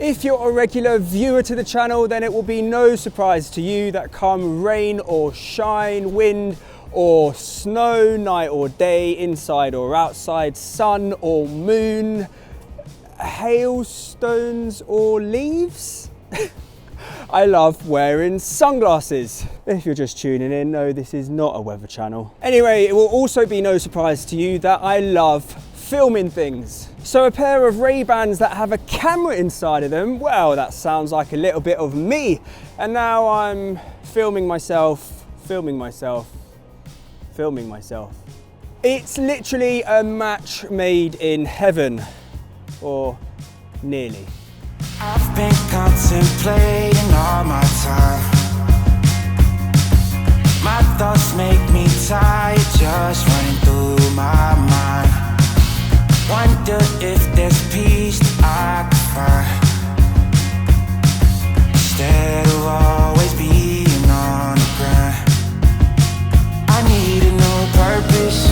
If you're a regular viewer to the channel, then it will be no surprise to you that come rain or shine, wind or snow, night or day, inside or outside, sun or moon, hailstones or leaves, I love wearing sunglasses. If you're just tuning in, no, this is not a weather channel. Anyway, it will also be no surprise to you that I love filming things. So a pair of Ray-Bans that have a camera inside of them, well, that sounds like a little bit of me. And now I'm filming myself. It's literally a match made in heaven, or nearly. I've been contemplating all my time. My thoughts make me tired, just running through my mind. Wonder if there's peace that I could find, instead of always being on the grind. I need a new purpose,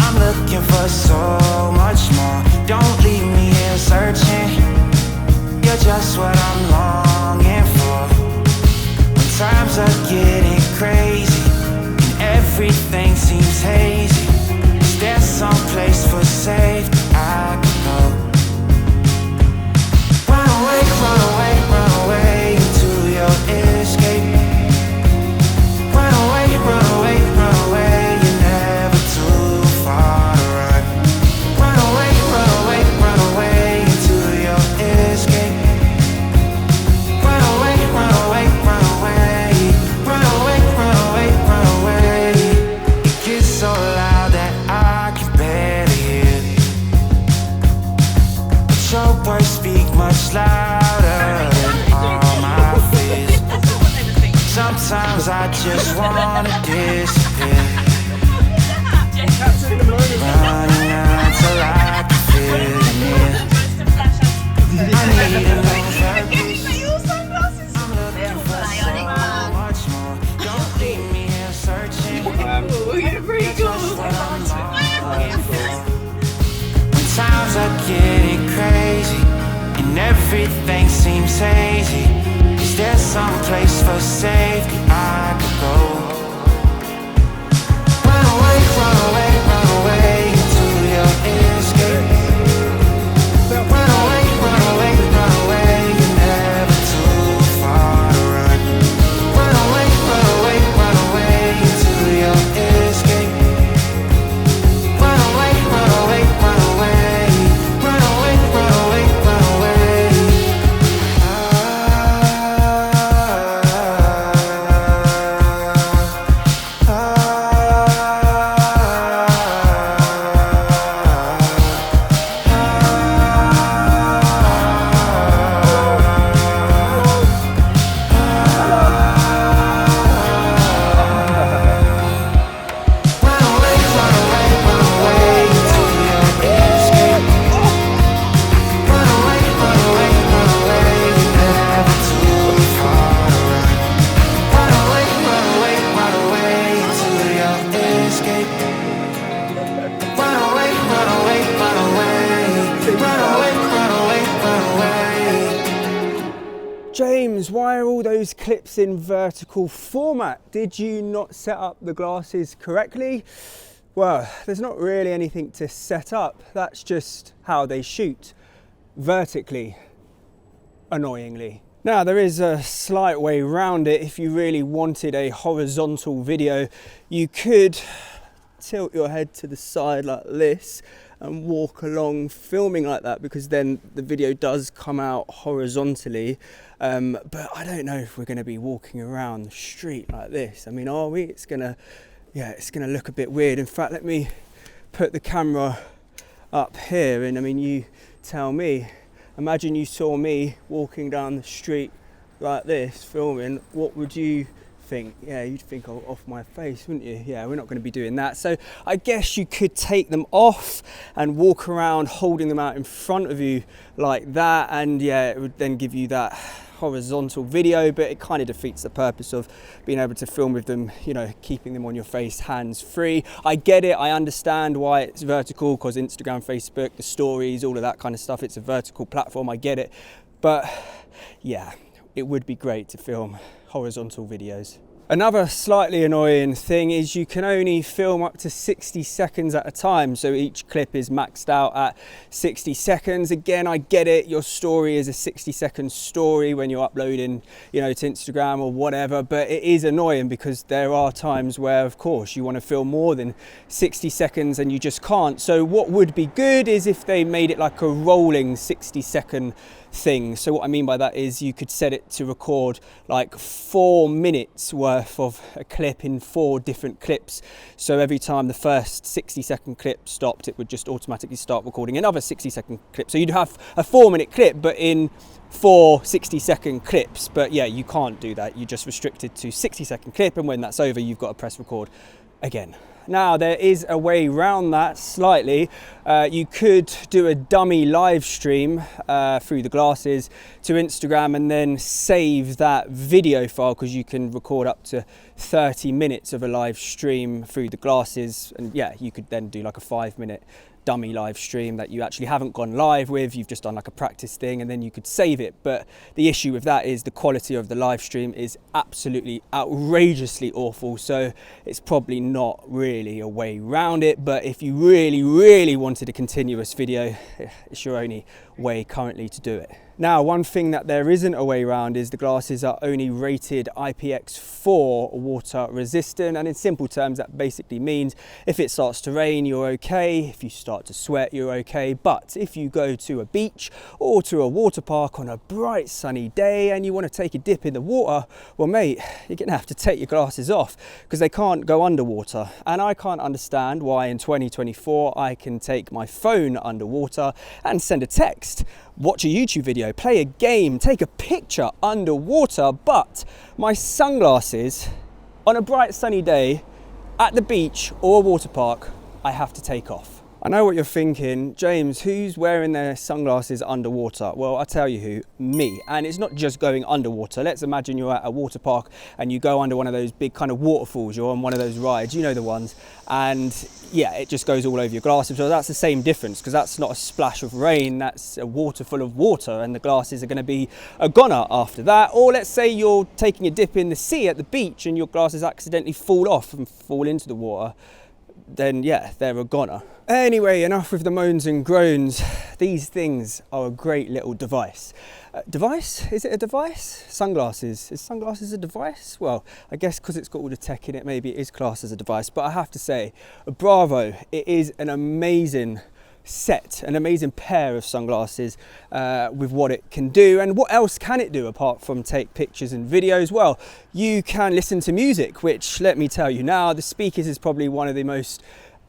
I'm looking for so much more. Don't leave me here searching, you're just what I'm longing for. When times are getting crazy and everything seems hazy, is there some place for safety I could go? Run away, run away, run away into your escape. Run away, run away, run away, you're never too far to run. Run away, run away, run away into your escape. Run away, run away, run away. Run away, run away, run away. It gets so loud that I can barely hear, but your words speak much louder than all my fears. Sometimes I just wanna disappear, running until I can feel it near. I need a new purpose, I'm looking for so much more. Don't leave me here searching, You're pretty cool. just what I'm longing for. When times are getting crazy and everything seems hazy, is there some place for safety I could go? Run away, run away, run away into your escape. Run away, run away, run away, you're never too far to run. Run away, run away, run away into your escape. Run away, run away, run away. Run away, run away, run away. Run away, run away, run away into your escape. Run away, run away, run away, you're never too far to run. Run away, run away, run away into your escape. Run away, run away, run away. Run away, run away, run away. James, why are all those clips in vertical format? Did you not set up the glasses correctly? Well, there's not really anything to set up. That's just how they shoot, vertically, annoyingly. Now, there is a slight way around it. If you really wanted a horizontal video, you could tilt your head to the side like this and walk along filming like that, because then the video does come out horizontally. But I don't know if we're going to be walking around the street like this. I mean, are we? It's gonna look a bit weird. In fact, let me put the camera up here, and I mean, you tell me. Imagine you saw me walking down the street like this filming. What would you think? Yeah, you'd think off my face, wouldn't you? Yeah, we're not going to be doing that. So I guess you could take them off and walk around holding them out in front of you like that, and yeah, it would then give you that horizontal video, but it kind of defeats the purpose of being able to film with them, you know, keeping them on your face hands free. I get it, I understand why it's vertical, because Instagram, Facebook, the stories, all of that kind of stuff, it's a vertical platform, I get it. But yeah, it would be great to film horizontal videos. Another slightly annoying thing is you can only film up to 60 seconds at a time. So each clip is maxed out at 60 seconds. Again, I get it. Your story is a 60-second story when you're uploading, you know, to Instagram or whatever. But it is annoying because there are times where, of course, you want to film more than 60 seconds and you just can't. So what would be good is if they made it like a rolling 60-second thing. So what I mean by that is you could set it to record like 4 minutes worth of a clip in 4 different clips. So every time the first 60-second clip stopped, it would just automatically start recording another 60-second clip. So you'd have a 4-minute clip, but in 4 60-second clips. But yeah, you can't do that. You're just restricted to 60-second clip, and when that's over, you've got to press record again. Now, there is a way around that slightly. You could do a dummy live stream through the glasses to Instagram and then save that video file, because you can record up to 30 minutes of a live stream through the glasses. And yeah, you could then do like a 5-minute dummy live stream that you actually haven't gone live with, you've just done like a practice thing, and then you could save it. But the issue with that is the quality of the live stream is absolutely outrageously awful, so it's probably not really a way around it. But if you really wanted a continuous video, it's your only way currently to do it. Now, one thing that there isn't a way around is the glasses are only rated IPX4 water resistant, and in simple terms that basically means if it starts to rain, you're okay. If you start to sweat, you're okay. But if you go to a beach or to a water park on a bright sunny day and you want to take a dip in the water, well mate, you're gonna have to take your glasses off because they can't go underwater. And I can't understand why in 2024 I can take my phone underwater and send a text, watch a YouTube video, play a game, take a picture underwater, but my sunglasses on a bright sunny day at the beach or a water park, I have to take off. I know what you're thinking, James, who's wearing their sunglasses underwater? Well, I tell you who, me. And it's not just going underwater. Let's imagine you're at a water park and you go under one of those big kind of waterfalls, you're on one of those rides, you know the ones, and yeah, it just goes all over your glasses. So that's the same difference, because that's not a splash of rain, that's a water full of water, and the glasses are going to be a goner after that. Or let's say you're taking a dip in the sea at the beach and your glasses accidentally fall off and fall into the water, then yeah, they're a goner. Anyway, enough with the moans and groans. These things are a great little device. Device? Is it a device? Sunglasses. Is sunglasses a device? Well, I guess because it's got all the tech in it, maybe it is classed as a device. But I have to say, bravo, it is an amazing set, an amazing pair of sunglasses with what it can do. And what else can it do apart from take pictures and videos? Well, you can listen to music, which, let me tell you now, the speakers is probably one of the most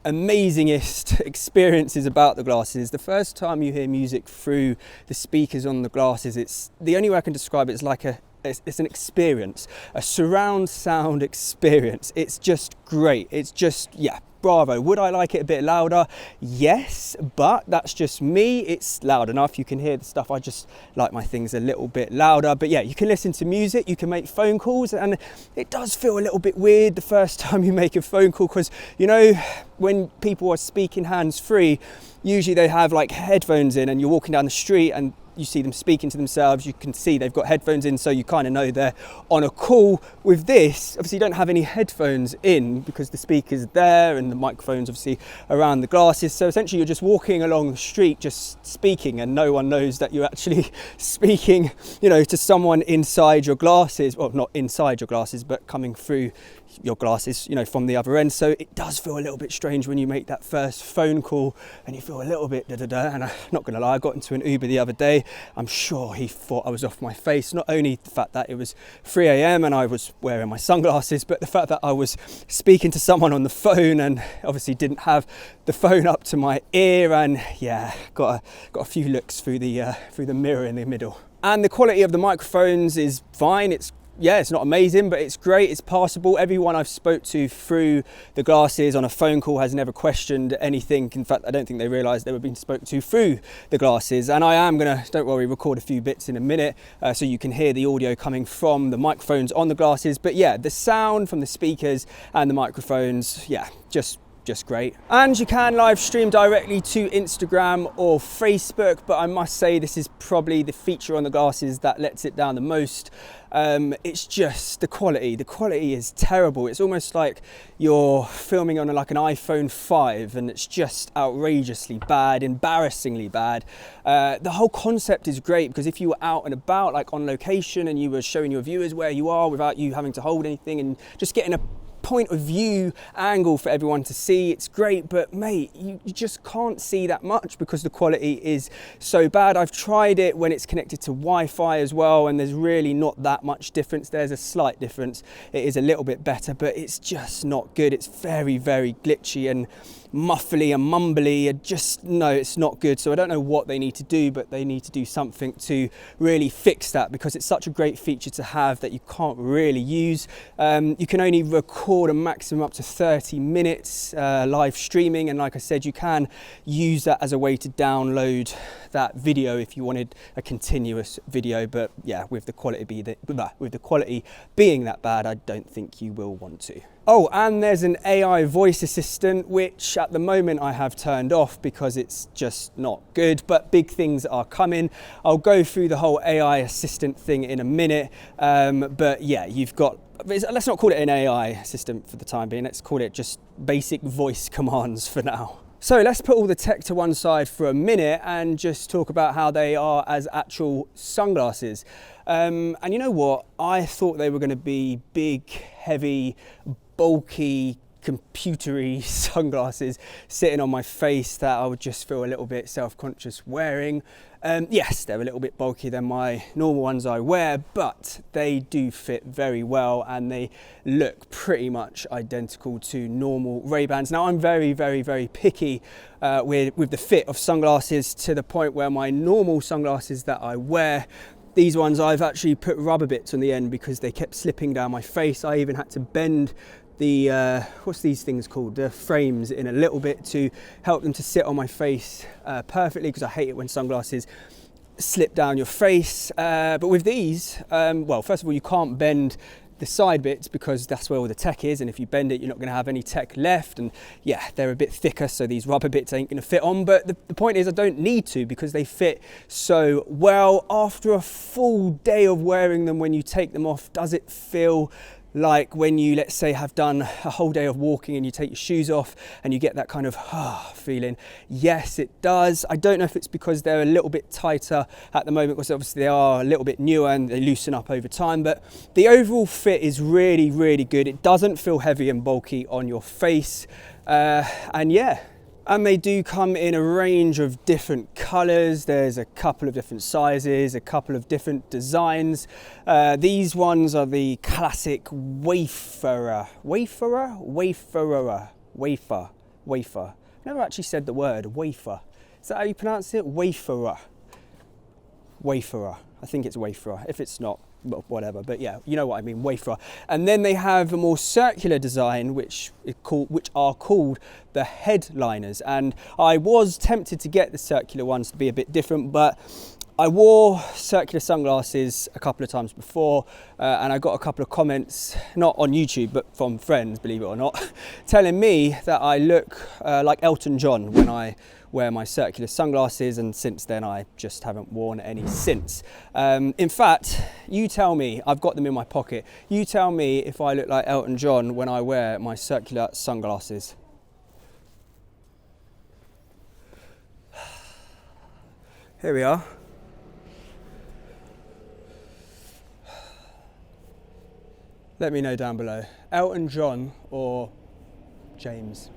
amazingest experiences about the glasses. The first time you hear music through the speakers on the glasses, it's the only way I can describe it is like it's an experience, a surround sound experience. It's just great. It's just, yeah, bravo. Would I like it a bit louder? Yes, but that's just me. It's loud enough. You can hear the stuff. I just like my things a little bit louder. But yeah, you can listen to music, you can make phone calls, and it does feel a little bit weird the first time you make a phone call, because, you know, when people are speaking hands-free, usually they have like headphones in and you're walking down the street and you see them speaking to themselves, you can see they've got headphones in, so you kind of know they're on a call. With this, obviously you don't have any headphones in because the speaker's there and the microphone's obviously around the glasses. So essentially you're just walking along the street just speaking, and no one knows that you're actually speaking, you know, to someone inside your glasses. Well, not inside your glasses, but coming through your glasses, you know, from the other end. So it does feel a little bit strange when you make that first phone call and you feel a little bit da-da-da. And I'm not gonna lie, I got into an Uber the other day. I'm sure he thought I was off my face. Not only the fact that it was 3 a.m. and I was wearing my sunglasses, but the fact that I was speaking to someone on the phone and obviously didn't have the phone up to my ear, and yeah, got a few looks through the mirror in the middle. And the quality of the microphones is fine. It's not amazing, but it's great, it's passable. Everyone I've spoke to through the glasses on a phone call has never questioned anything. In fact, I don't think they realised they were being spoken to through the glasses. And I am gonna, don't worry, record a few bits in a minute so you can hear the audio coming from the microphones on the glasses. But yeah, the sound from the speakers and the microphones, yeah, just just great. And you can live stream directly to Instagram or Facebook, but I must say this is probably the feature on the glasses that lets it down the most. It's just the quality is terrible. It's almost like you're filming on like an iPhone 5 and it's just outrageously bad, embarrassingly bad. The whole concept is great because if you were out and about, like on location, and you were showing your viewers where you are without you having to hold anything and just getting a point of view angle for everyone to see, it's great. But mate, you just can't see that much because the quality is so bad. I've tried it when it's connected to Wi-Fi as well, and there's really not that much difference. There's a slight difference, it is a little bit better, but it's just not good. It's very, very glitchy and muffly and mumbly. No, it's not good. So I don't know what they need to do, but they need to do something to really fix that, because it's such a great feature to have that you can't really use. You can only record a maximum up to 30 minutes live streaming, and like I said, you can use that as a way to download that video if you wanted a continuous video. But yeah, with the quality being that bad, I don't think you will want to. Oh, and there's an AI voice assistant, which at the moment I have turned off because it's just not good, but big things are coming. I'll go through the whole AI assistant thing in a minute. But yeah, let's not call it an AI assistant for the time being. Let's call it just basic voice commands for now. So let's put all the tech to one side for a minute and just talk about how they are as actual sunglasses. And you know what? I thought they were going to be big, heavy, bulky, computery sunglasses sitting on my face that I would just feel a little bit self-conscious wearing. Yes, they're a little bit bulkier than my normal ones I wear, but they do fit very well and they look pretty much identical to normal Ray-Bans. Now, I'm very, very, very picky with the fit of sunglasses, to the point where my normal sunglasses that I wear, these ones I've actually put rubber bits on the end because they kept slipping down my face. I even had to bend the what's these things called, the frames, in a little bit to help them to sit on my face perfectly, because I hate it when sunglasses slip down your face. But with these, well, first of all, you can't bend the side bits because that's where all the tech is, and if you bend it, you're not going to have any tech left. And yeah, they're a bit thicker, so these rubber bits ain't going to fit on. But the point is, I don't need to, because they fit so well. After a full day of wearing them, when you take them off, does it feel like when you, let's say, have done a whole day of walking and you take your shoes off and you get that kind of feeling? Yes, it does. I don't know if it's because they're a little bit tighter at the moment, because obviously they are a little bit newer and they loosen up over time, but the overall fit is really, really good. It doesn't feel heavy and bulky on your face. And yeah, and they do come in a range of different colours. There's a couple of different sizes, a couple of different designs. These ones are the classic wafer. Never actually said the word wafer. Is that how you pronounce it? Waferer. I think it's waferer. If it's not, well, whatever, but yeah, you know what I mean, wafer. And then they have a more circular design, which are called the headliners. And I was tempted to get the circular ones to be a bit different, but I wore circular sunglasses a couple of times before, and I got a couple of comments, not on YouTube, but from friends, believe it or not, telling me that I look like Elton John when I wear my circular sunglasses, and since then I just haven't worn any since. In fact, you tell me, I've got them in my pocket, you tell me if I look like Elton John when I wear my circular sunglasses. Here we are. Let me know down below, Elton John or James.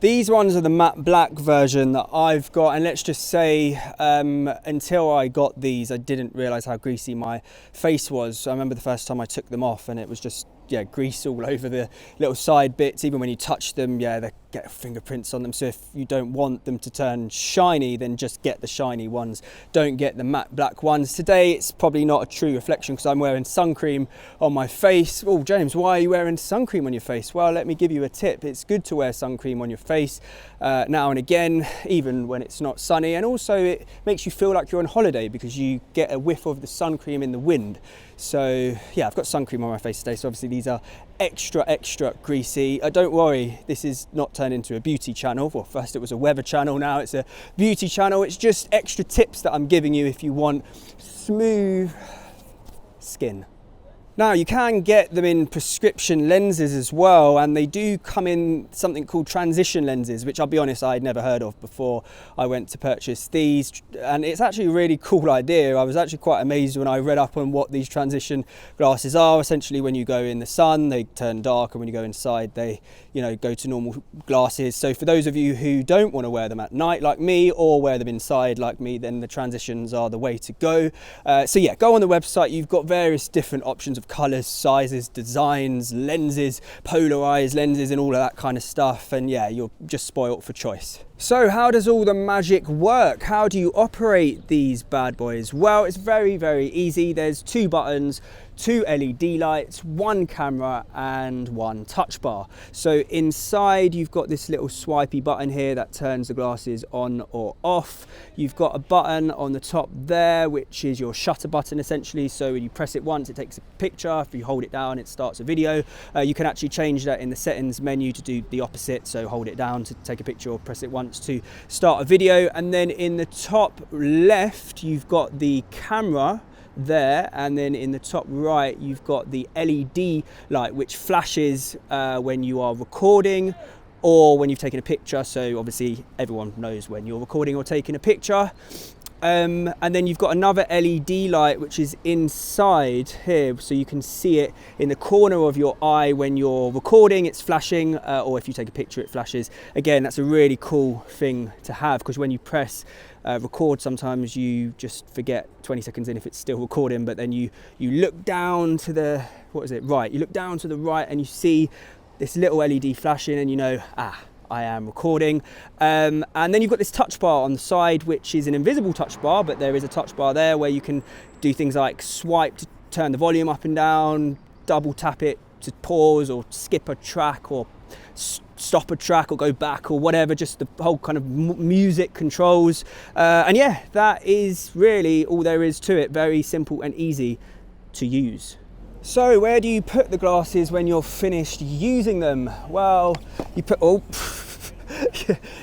These ones are the matte black version that I've got, and let's just say until I got these, I didn't realise how greasy my face was. I remember the first time I took them off and it was just, yeah, grease all over the little side bits. Even when you touch them, yeah, they get fingerprints on them. So if you don't want them to turn shiny, then just get the shiny ones. Don't get the matte black ones. Today, it's probably not a true reflection because I'm wearing sun cream on my face. Oh, James, why are you wearing sun cream on your face? Well, let me give you a tip. It's good to wear sun cream on your face now and again, even when it's not sunny. And also it makes you feel like you're on holiday because you get a whiff of the sun cream in the wind. So yeah, I've got sun cream on my face today. So obviously these are extra greasy. Don't worry, this is not turned into a beauty channel. Well, first it was a weather channel, now it's a beauty channel. It's just extra tips that I'm giving you if you want smooth skin. Now, you can get them in prescription lenses as well, and they do come in something called transition lenses, which I'll be honest, I'd never heard of before I went to purchase these, and it's actually a really cool idea. I was actually quite amazed when I read up on what these transition glasses are. Essentially, when you go in the sun, they turn dark, and when you go inside, they, you know, go to normal glasses. So for those of you who don't want to wear them at night like me, or wear them inside like me, then the transitions are the way to go. So yeah, go on the website. You've got various different options of colours, sizes, designs, lenses, polarized lenses and all of that kind of stuff, and yeah, you're just spoilt for choice. So how does all the magic work? How do you operate these bad boys? Well, it's very easy. There's 2 buttons, 2 LED lights, 1 camera and 1 touch bar. So inside you've got this little swipey button here that turns the glasses on or off. You've got a button on the top there which is your shutter button essentially, so when you press it once it takes a picture. If you hold it down it starts a video. You can actually change that in the settings menu to do the opposite, so hold it down to take a picture or press it once to start a video. And then in the top left you've got the camera there, and then in the top right you've got the LED light which flashes when you are recording or when you've taken a picture. So obviously everyone knows when you're recording or taking a picture. And then you've got another LED light which is inside here, so you can see it in the corner of your eye. When you're recording it's flashing, or if you take a picture it flashes. Again, that's a really cool thing to have, because when you press record sometimes you just forget 20 seconds in if it's still recording, but then you look down to the right, you look down to the right and you see this little LED flashing and you know, I am recording. And then you've got this touch bar on the side which is an invisible touch bar, but there is a touch bar there where you can do things like swipe to turn the volume up and down, double tap it to pause or skip a track or stop a track or go back or whatever, just the whole kind of music controls. And yeah, that is really all there is to it. Very simple and easy to use. So where do you put the glasses when you're finished using them? Well, you put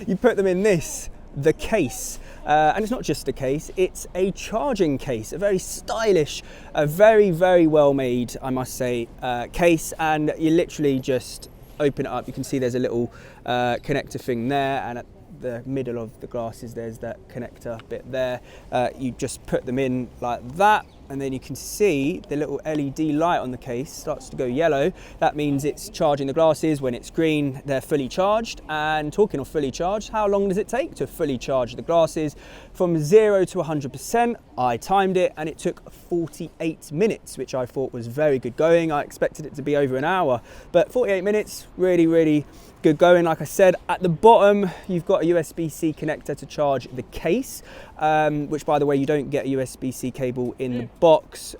you put them in the case. And it's not just a case, it's a charging case, a very stylish, a very well made, I must say, case. And you literally just open it up. You can see there's a little connector thing there, and at the middle of the glasses there's that connector bit there. You just put them in like that, and then you can see the little LED light on the case starts to go yellow. That means it's charging the glasses. When it's green, they're fully charged. And talking of fully charged, how long does it take to fully charge the glasses? From 0 to 100%, I timed it and it took 48 minutes, which I thought was very good going. I expected it to be over an hour, but 48 minutes, really good going. Like I said, at the bottom you've got a USB-C connector to charge the case, which by the way, you don't get a USB-C cable in the box,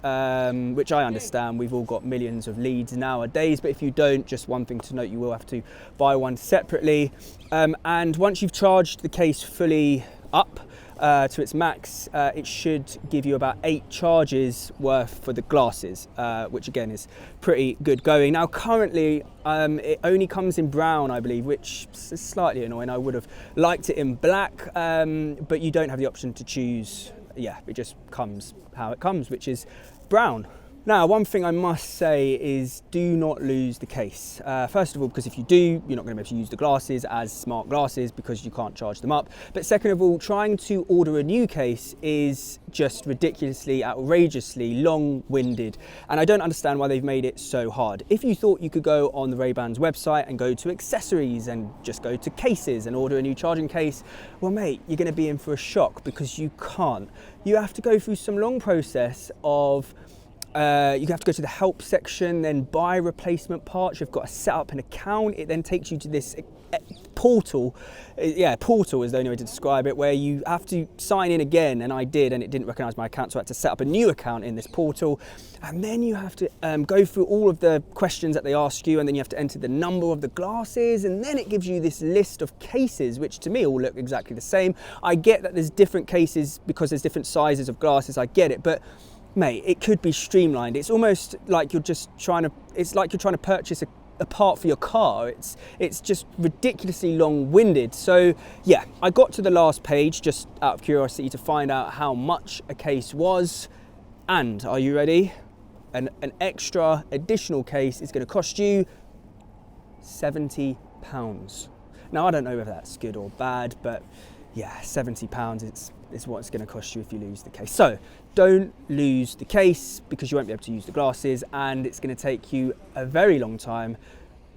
which I understand. We've all got millions of leads nowadays, but if you don't, just one thing to note, you will have to buy one separately. And once you've charged the case fully up to its max, it should give you about 8 charges worth for the glasses, which again is pretty good going. Now currently it only comes in brown, I believe, which is slightly annoying. I would have liked it in black, but you don't have the option to choose. Yeah, it just comes how it comes, which is brown. Now, one thing I must say is do not lose the case. First of all, because if you do, you're not going to be able to use the glasses as smart glasses because you can't charge them up. But second of all, trying to order a new case is just ridiculously, outrageously long-winded. And I don't understand why they've made it so hard. If you thought you could go on the Ray-Ban's website and go to accessories and just go to cases and order a new charging case, well, mate, you're going to be in for a shock because you can't. You have to go through some long process of you have to go to the help section, then buy replacement parts. You've got to set up an account. It then takes you to this portal. Yeah, portal is the only way to describe it, where you have to sign in again, and I did, and it didn't recognize my account, so I had to set up a new account in this portal. And then you have to go through all of the questions that they ask you, and then you have to enter the number of the glasses, and then it gives you this list of cases, which to me all look exactly the same. I get that there's different cases because there's different sizes of glasses, I get it, but mate, it could be streamlined. It's almost like you're just trying to purchase a part for your car. It's just ridiculously long-winded. So yeah, I got to the last page just out of curiosity to find out how much a case was. And are you ready? An extra additional case is going to cost you £70. Now, I don't know whether that's good or bad, but yeah, £70 is what it's going to cost you if you lose the case. So don't lose the case, because you won't be able to use the glasses, and it's going to take you a very long time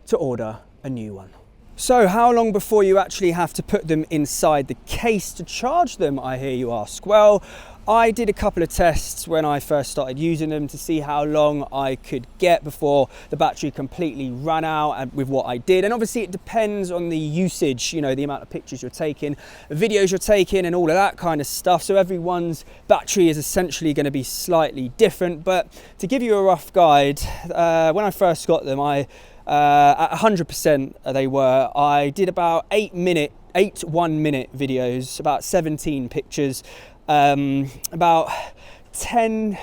to order a new one. So how long before you actually have to put them inside the case to charge them, I hear you ask? Well, I did a couple of tests when I first started using them to see how long I could get before the battery completely ran out, and with what I did. And obviously it depends on the usage, you know, the amount of pictures you're taking, videos you're taking, and all of that kind of stuff. So everyone's battery is essentially going to be slightly different. But to give you a rough guide, when I first got them, at 100% they were, I did about 8 1-minute videos, about 17 pictures, about 10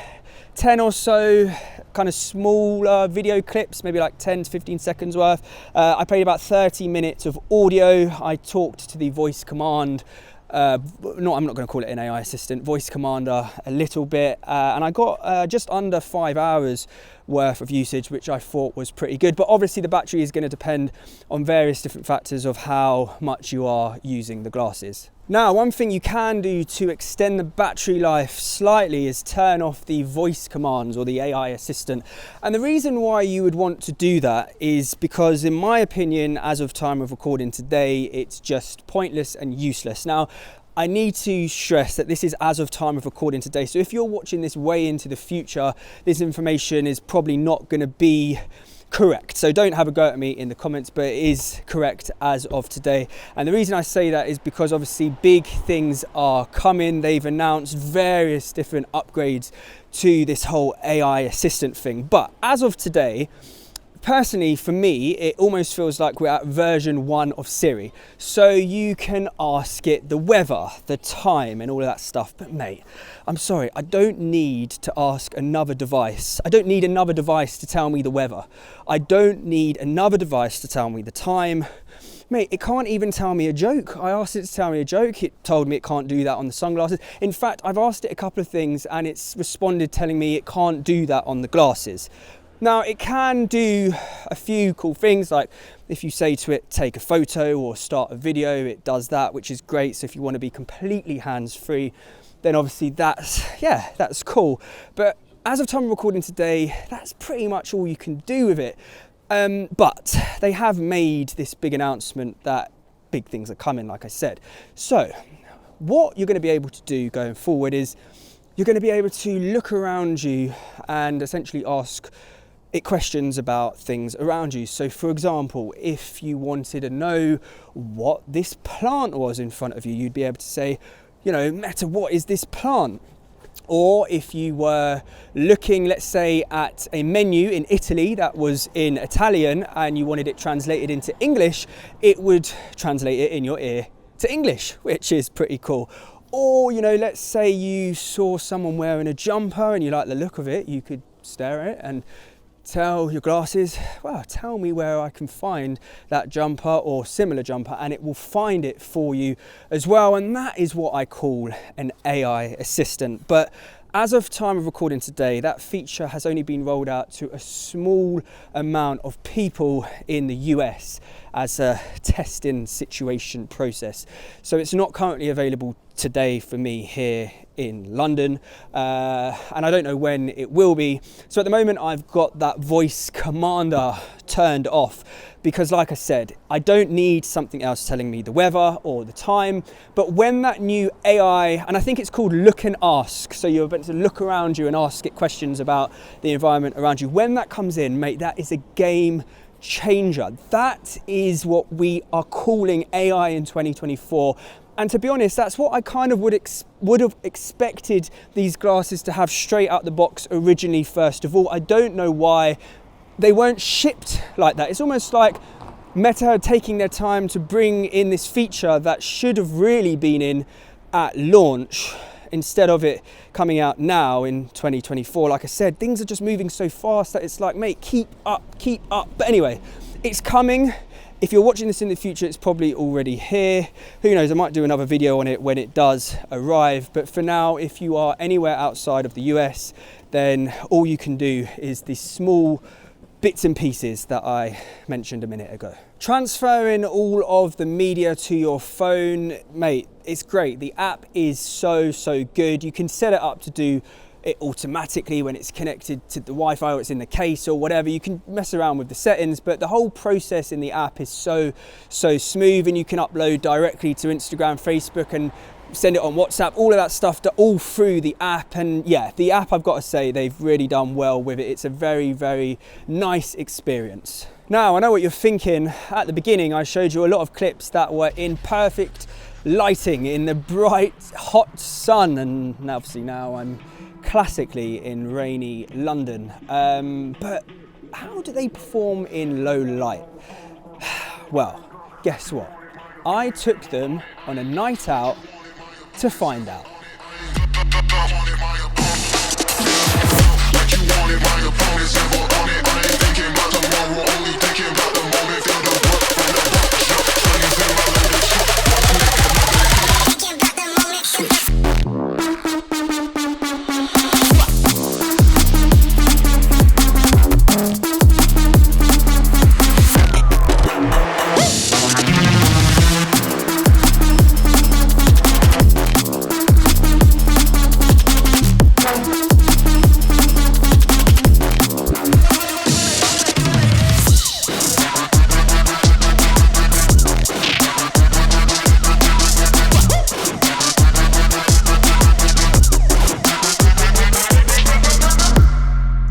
or so kind of smaller video clips, maybe like 10 to 15 seconds worth. I played about 30 minutes of audio. I talked to the voice command, I'm not going to call it an AI assistant, voice commander a little bit, and I got just under 5 hours worth of usage, which I thought was pretty good. But obviously the battery is going to depend on various different factors of how much you are using the glasses. Now, one thing you can do to extend the battery life slightly is turn off the voice commands or the AI assistant. And the reason why you would want to do that is because, in my opinion, as of time of recording today, it's just pointless and useless. Now, I need to stress that this is as of time of recording today. So if you're watching this way into the future, this information is probably not going to be correct. So don't have a go at me in the comments, but it is correct as of today. And the reason I say that is because obviously big things are coming. They've announced various different upgrades to this whole AI assistant thing. But as of today, personally, for me, it almost feels like we're at version 1 of Siri. So you can ask it the weather, the time, and all of that stuff. But mate, I'm sorry, I don't need to ask another device. I don't need another device to tell me the weather. I don't need another device to tell me the time. Mate, it can't even tell me a joke. I asked it to tell me a joke. It told me it can't do that on the sunglasses. In fact, I've asked it a couple of things and it's responded telling me it can't do that on the glasses. Now, it can do a few cool things, like if you say to it, take a photo or start a video, it does that, which is great. So if you want to be completely hands-free, then obviously that's cool. But as of time of recording today, that's pretty much all you can do with it. But they have made this big announcement that big things are coming, like I said. So what you're going to be able to do going forward is you're going to be able to look around you and essentially ask it questions about things around you. So for example, if you wanted to know what this plant was in front of you, you'd be able to say, you know, Meta, what is this plant? Or if you were looking, let's say, at a menu in Italy that was in Italian and you wanted it translated into English, it would translate it in your ear to English, which is pretty cool. Or, you know, let's say you saw someone wearing a jumper and you like the look of it, you could stare at it and tell your glasses, well, tell me where I can find that jumper or similar jumper, and it will find it for you as well. And that is what I call an AI assistant. But as of time of recording today, that feature has only been rolled out to a small amount of people in the US as a testing situation process. So it's not currently available today for me here in London, and I don't know when it will be. So at the moment I've got that voice commander turned off because, like I said, I don't need something else telling me the weather or the time. But when that new AI, and I think it's called look and ask, so you're able to look around you and ask it questions about the environment around you, when that comes in, mate, that is a game changer. That is what we are calling AI in 2024. And to be honest, that's what I kind of would have expected these glasses to have straight out the box originally, first of all. I don't know why they weren't shipped like that. It's almost like Meta are taking their time to bring in this feature that should have really been in at launch instead of it coming out now in 2024, like I said, things are just moving so fast that it's like, mate, keep up. But anyway, it's coming. If you're watching this in the future, it's probably already here. Who knows, I might do another video on it when it does arrive. But for now, if you are anywhere outside of the US, then all you can do is these small bits and pieces that I mentioned a minute ago. Transferring all of the media to your phone, mate, it's great. The app is so good. You can set it up to do it automatically when it's connected to the Wi-Fi or it's in the case or whatever. You can mess around with the settings, but the whole process in the app is so smooth, and you can upload directly to Instagram, Facebook, and send it on WhatsApp, all of that stuff, all through the app. And yeah, the app, I've got to say, they've really done well with it. It's a very nice experience. Now, I know what you're thinking. At the beginning, I showed you a lot of clips that were in perfect lighting, in the bright, hot sun, and obviously now I'm classically in rainy London. But how do they perform in low light? Well, guess what? I took them on a night out to find out.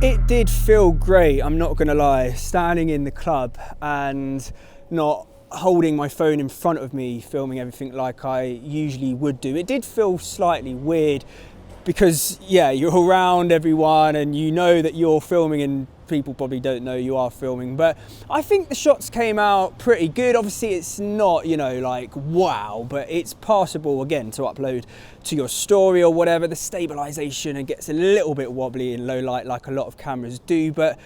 It did feel great, I'm not gonna lie, standing in the club and not holding my phone in front of me, filming everything like I usually would do. It did feel slightly weird because, yeah, you're around everyone and you know that you're filming and people probably don't know you are filming, but I think the shots came out pretty good. Obviously it's not, you know, like wow, but it's passable again to upload to your story or whatever. The stabilization, it gets a little bit wobbly in low light like a lot of cameras do, but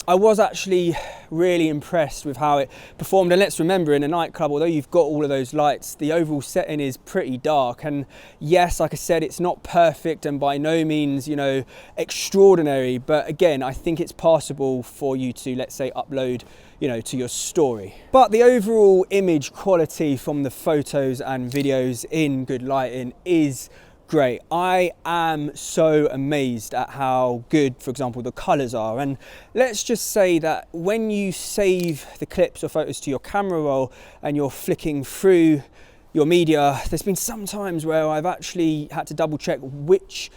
I was actually really impressed with how it performed. And let's remember, in a nightclub, although you've got all of those lights, the overall setting is pretty dark. And yes, like I said, it's not perfect and by no means, you know, extraordinary. But again, I think it's possible for you to, let's say, upload, you know, to your story. But the overall image quality from the photos and videos in good lighting is great. I am so amazed at how good, for example, the colors are. And let's just say that when you save the clips or photos to your camera roll and you're flicking through your media, there's been some times where I've actually had to double check which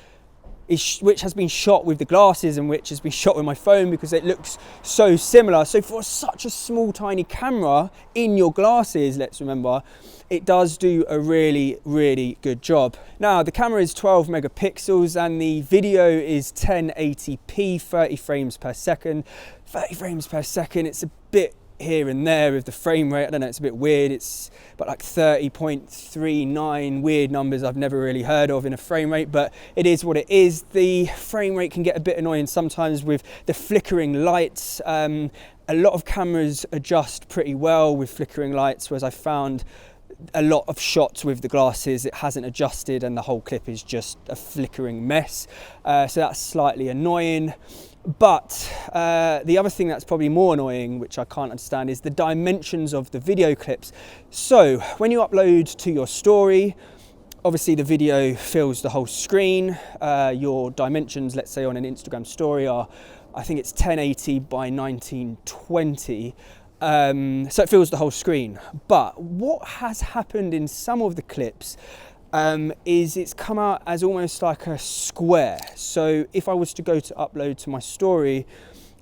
has been shot with the glasses and which has been shot with my phone because it looks so similar. So for such a small tiny camera in your glasses, let's remember, it does do a really good job. Now the camera is 12 megapixels and the video is 1080p, 30 frames per second. 30 frames per second, it's a bit here and there with the frame rate. I don't know, it's a bit weird. It's about like 30.39, weird numbers I've never really heard of in a frame rate, but it is what it is. The frame rate can get a bit annoying sometimes with the flickering lights. A lot of cameras adjust pretty well with flickering lights, whereas I found a lot of shots with the glasses it hasn't adjusted and the whole clip is just a flickering mess. So that's slightly annoying. But the other thing that's probably more annoying, which I can't understand, is the dimensions of the video clips. So when you upload to your story, obviously the video fills the whole screen. Your dimensions, let's say on an Instagram story, are, I think it's 1080 by 1920. So it fills the whole screen. But what has happened in some of the clips is it's come out as almost like a square. So if I was to go to upload to my story,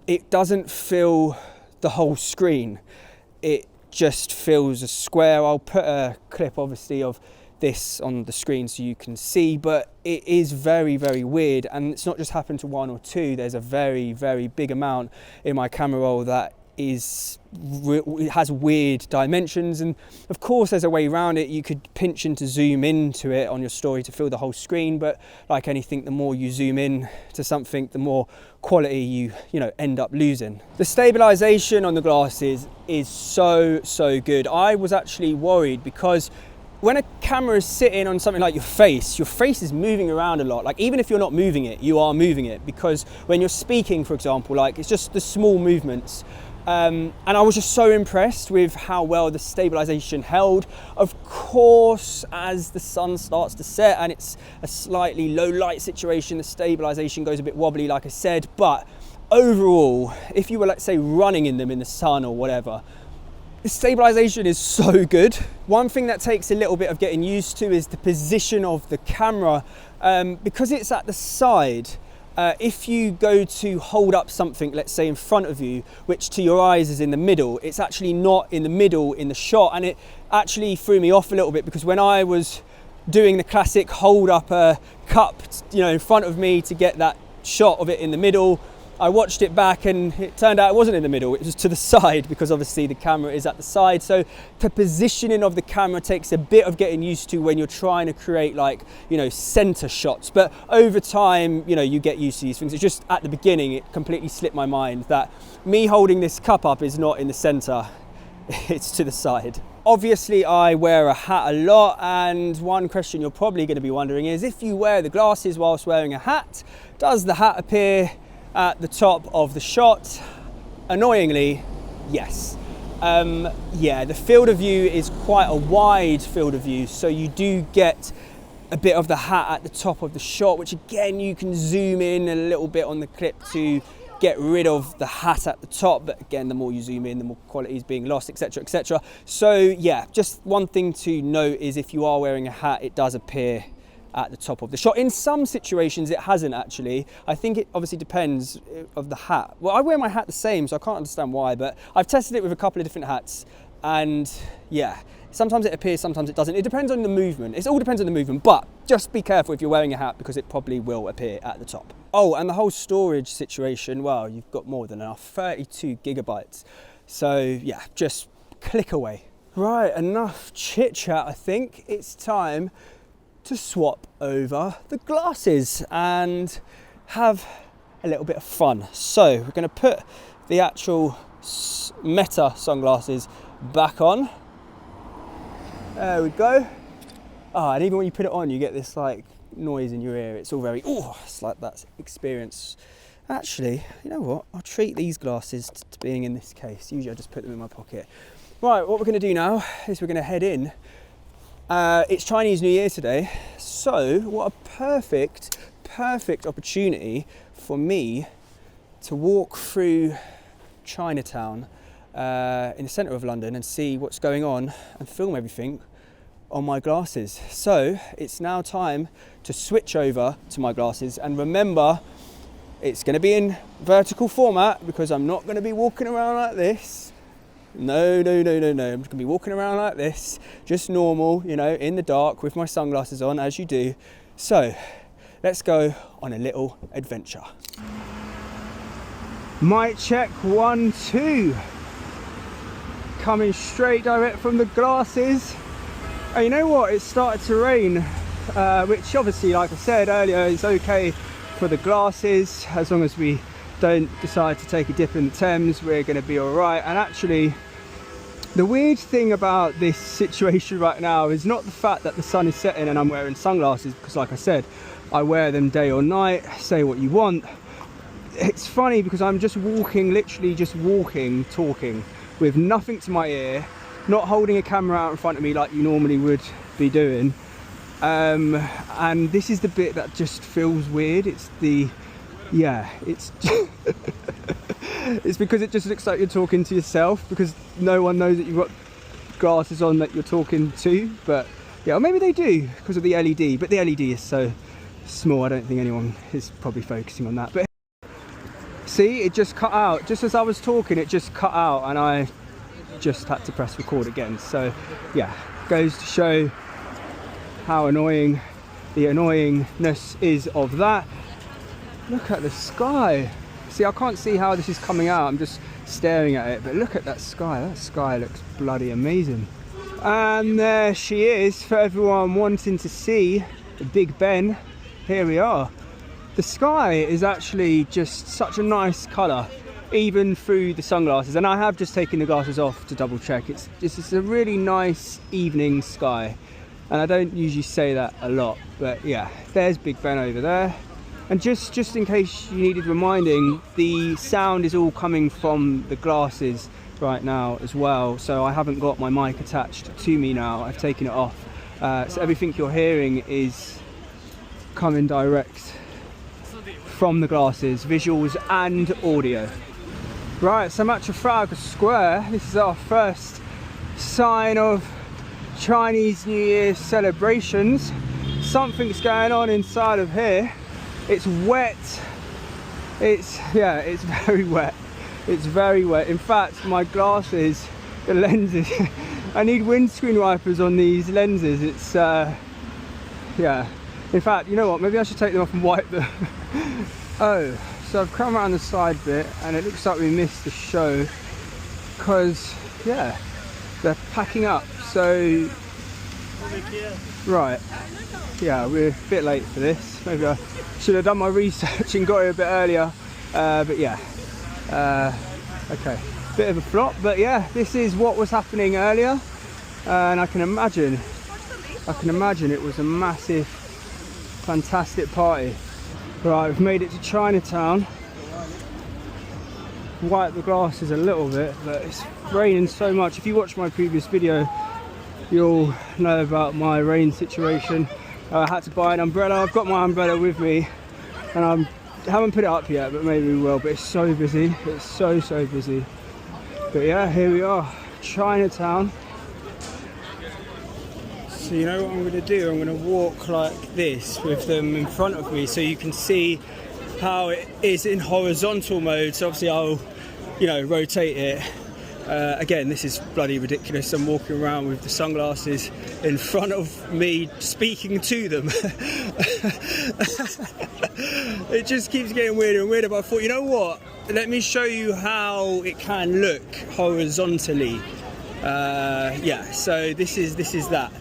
it doesn't fill the whole screen. It just fills a square. I'll put a clip obviously of this on the screen so you can see, but it is very weird. And it's not just happened to one or two. There's a very big amount in my camera roll that it has weird dimensions, and of course there's a way around it. You could pinch and to zoom into it on your story to fill the whole screen, but like anything, the more you zoom in to something, the more quality you end up losing. The stabilization on the glasses is so good. I was actually worried because when a camera is sitting on something like your face is moving around a lot. Like even if you're not moving it, you are moving it, because when you're speaking, for example, like it's just the small movements. And I was just so impressed with how well the stabilization held. Of course, as the sun starts to set and it's a slightly low light situation, the stabilization goes a bit wobbly, like I said, but overall, if you were, let's say, running in them in the sun or whatever, the stabilization is so good. One thing that takes a little bit of getting used to is the position of the camera. Because it's at the side, if you go to hold up something, let's say in front of you, which to your eyes is in the middle, it's actually not in the middle in the shot. And it actually threw me off a little bit, because when I was doing the classic hold up a cup, in front of me to get that shot of it in the middle, I watched it back and it turned out it wasn't in the middle, it was to the side, because obviously the camera is at the side. So the positioning of the camera takes a bit of getting used to when you're trying to create center shots. But over time, you get used to these things. It's just at the beginning, it completely slipped my mind that me holding this cup up is not in the center, it's to the side. Obviously, I wear a hat a lot, and one question you're probably going to be wondering is, if you wear the glasses whilst wearing a hat, does the hat appear at the top of the shot? Annoyingly, yes. The field of view is quite a wide field of view, so you do get a bit of the hat at the top of the shot, which again, you can zoom in a little bit on the clip to get rid of the hat at the top, but again, the more you zoom in, the more quality is being lost, etc, etc. So yeah, just one thing to note is, if you are wearing a hat, it does appear at the top of the shot. In some situations it hasn't actually. I think it obviously depends of the hat. Well, I wear my hat the same, so I can't understand why, but I've tested it with a couple of different hats, and yeah, sometimes it appears, sometimes it doesn't. It depends on the movement. It all depends on the movement, but just be careful if you're wearing a hat, because it probably will appear at the top. Oh, and the whole storage situation, well, you've got more than enough, 32 gigabytes. So yeah, just click away. Right, enough chit chat. I think it's time to swap over the glasses and have a little bit of fun. So we're going to put the actual Meta sunglasses back on. There we go. And even when you put it on, you get this like noise in your ear. It's all very, it's like that experience. Actually, you know what? I'll treat these glasses to being in this case. Usually I just put them in my pocket. Right, what we're going to do now is we're going to head in. It's Chinese New Year today, so what a perfect opportunity for me to walk through Chinatown in the centre of London and see what's going on and film everything on my glasses. So it's now time to switch over to my glasses, and remember, it's going to be in vertical format, because I'm not going to be walking around like this. No. I'm just going to be walking around like this, just normal, in the dark with my sunglasses on, as you do. So let's go on a little adventure. Mic check 1, 2. Coming straight direct from the glasses. And you know what? It started to rain, which obviously, like I said earlier, is okay for the glasses. As long as we don't decide to take a dip in the Thames, we're going to be all right. And actually, the weird thing about this situation right now is not the fact that the sun is setting and I'm wearing sunglasses, because like I said, I wear them day or night, say what you want. It's funny because I'm just walking, literally just walking, talking with nothing to my ear, not holding a camera out in front of me like you normally would be doing. And this is the bit that just feels weird. It's it's because it just looks like you're talking to yourself, because no one knows that you've got glasses on that you're talking to. But yeah, or maybe they do because of the LED, but the LED is so small, I don't think anyone is probably focusing on that. But see, it just cut out just as I was talking. It just cut out and I just had to press record again. So yeah, goes to show how annoying the annoyingness is of that. Look at the sky. See, I can't see how this is coming out. I'm just staring at it, but look at that sky. That sky looks bloody amazing. And there she is for everyone wanting to see the Big Ben. Here we are. The sky is actually just such a nice colour, even through the sunglasses. And I have just taken the glasses off to double check. It's a really nice evening sky. And I don't usually say that a lot, but yeah, there's Big Ben over there. And just in case you needed reminding, the sound is all coming from the glasses right now as well. So I haven't got my mic attached to me now. I've taken it off. So everything you're hearing is coming direct from the glasses, visuals and audio. Right, so I'm at Trafalgar Square. This is our first sign of Chinese New Year celebrations. Something's going on inside of here. It's wet. It's very wet. It's very wet. In fact, my glasses, the lenses, I need windscreen wipers on these lenses. It's yeah. In fact, you know what? Maybe I should take them off and wipe them. Oh, so I've come around the side bit, and it looks like we missed the show because yeah, they're packing up. So right, yeah, we're a bit late for this. Maybe I should have done my research and got here a bit earlier, but yeah, okay, bit of a flop, but yeah, this is what was happening earlier, and I can imagine it was a massive, fantastic party. Right, we've made it to Chinatown. Wipe the glasses a little bit, but it's raining so much. If you watch my previous video, you'll know about my rain situation. I had to buy an umbrella. I've got my umbrella with me, and I haven't put it up yet, but maybe we will. But it's so busy. It's so busy. But yeah, here we are, Chinatown. So you know what I'm going to do? I'm going to walk like this with them in front of me, so you can see how it is in horizontal mode. So obviously I'll, you know, rotate it. Again, this is bloody ridiculous. I'm walking around with the sunglasses in front of me, speaking to them. It just keeps getting weirder and weirder, but I thought, you know what? Let me show you how it can look horizontally. Yeah, so this is that.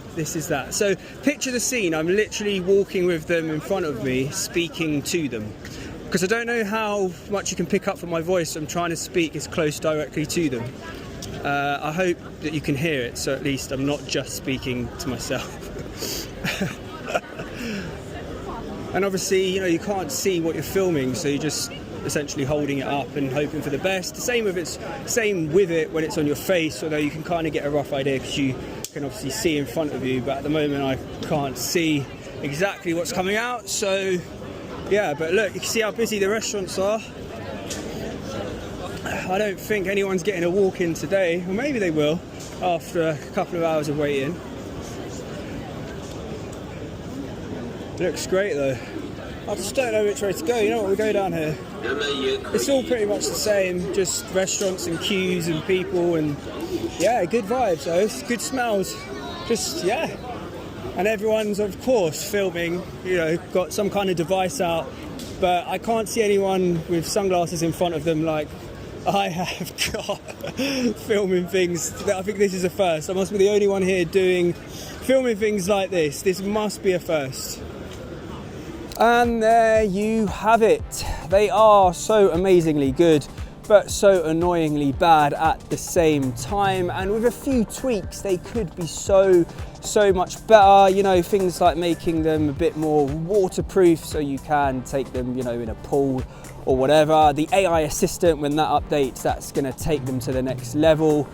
So picture the scene. I'm literally walking with them in front of me, speaking to them. Because I don't know how much you can pick up from my voice. I'm trying to speak as close directly to them. I hope that you can hear it, so at least I'm not just speaking to myself. And obviously, you know, you can't see what you're filming, so you're just essentially holding it up and hoping for the best. Same with it when it's on your face, although you can kind of get a rough idea because you can obviously see in front of you, but at the moment I can't see exactly what's coming out. So yeah, but look, you can see how busy the restaurants are. I don't think anyone's getting a walk in today, or maybe they will after a couple of hours of waiting. Looks great though. I just don't know which way to go. You know what, we go down here. It's all pretty much the same, just restaurants and queues and people, and yeah, good vibes though, good smells, just yeah. And everyone's of course filming, you know, got some kind of device out, but I can't see anyone with sunglasses in front of them like I have got filming things. I think this is a first. I must be the only one here filming things like this. This must be a first. And there you have it. They are so amazingly good, but so annoyingly bad at the same time. And with a few tweaks, they could be so much better. You know, things like making them a bit more waterproof so you can take them, you know, in a pool or whatever. The AI assistant, when that updates, that's gonna take them to the next level.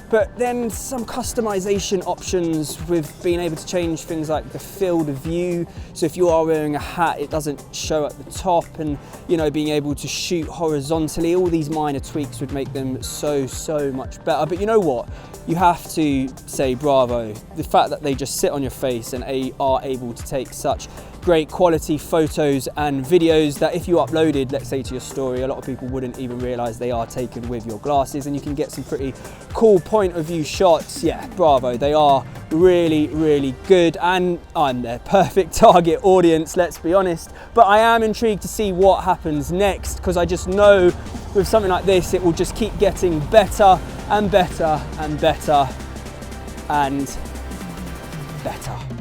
But then some customization options with being able to change things like the field of view. So if you are wearing a hat, it doesn't show at the top, and you know, being able to shoot horizontally. All these minor tweaks would make them so much better. But you know what? You have to say bravo. The fact that they just sit on your face and are able to take such great quality photos and videos that if you uploaded, let's say, to your story, a lot of people wouldn't even realize they are taken with your glasses, and you can get some pretty cool point of view shots. Yeah, bravo, they are really, really good, and I'm their perfect target audience, let's be honest. But I am intrigued to see what happens next, because I just know with something like this, it will just keep getting better and better and better and better.